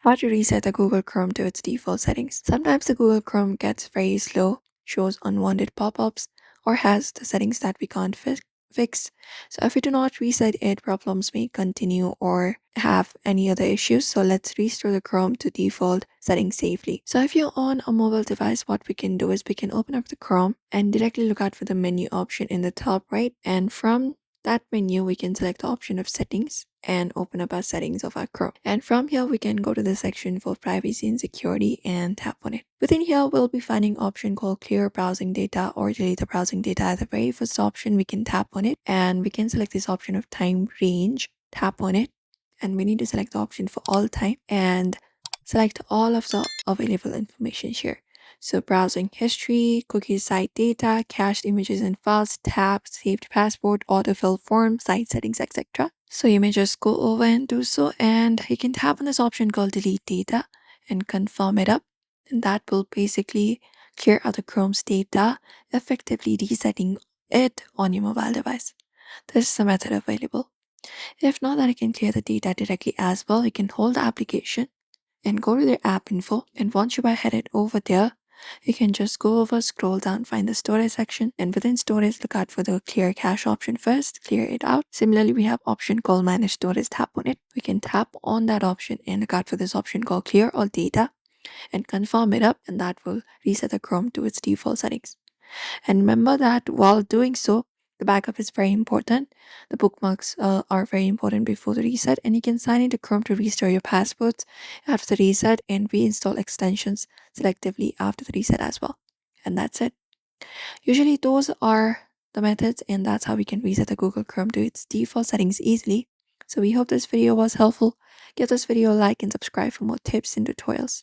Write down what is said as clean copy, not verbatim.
How to reset the Google Chrome to its default settings. Sometimes the Google Chrome gets very slow, shows unwanted pop-ups, or has the settings that we can't fix. So if we do not reset it, problems may continue or have any other issues. So let's restore the Chrome to default settings safely. So if you're on a mobile device, what we can do is we can open up the Chrome and directly look out for the menu option in the top right. And from that menu, we can select the option of settings and open up our settings of our Chrome. And from here, we can go to the section for privacy and security and tap on it. Within here, we'll be finding option called clear browsing data or delete the browsing data. At the very first option, we can tap on it and we can select this option of time range, tap on it, and we need to select the option for all time and select all of the available information here. So browsing history, cookie site data, cached images and files, tabs, saved passport, autofill form, site settings, etc. So you may just go over and do so, and you can tap on this option called delete data and confirm it up. And that will basically clear out the Chrome's data, effectively resetting it on your mobile device. This is the method available. If not, that you can clear the data directly as well. You can hold the application and go to their app info, and once you are headed over there, you can just go over, scroll down, find the storage section, and within storage look out for the clear cache option first, clear it out. Similarly, we have option called manage storage, tap on it. We can tap on that option and look out for this option called clear all data and confirm it up, and that will reset the Chrome to its default settings. And remember that while doing so, the backup is very important. The bookmarks are very important before the reset, and you can sign into Chrome to restore your passwords after the reset and reinstall extensions selectively after the reset as well. And that's it. Usually, those are the methods, and that's how we can reset the Google Chrome to its default settings easily. So, we hope this video was helpful. Give this video a like and subscribe for more tips and tutorials.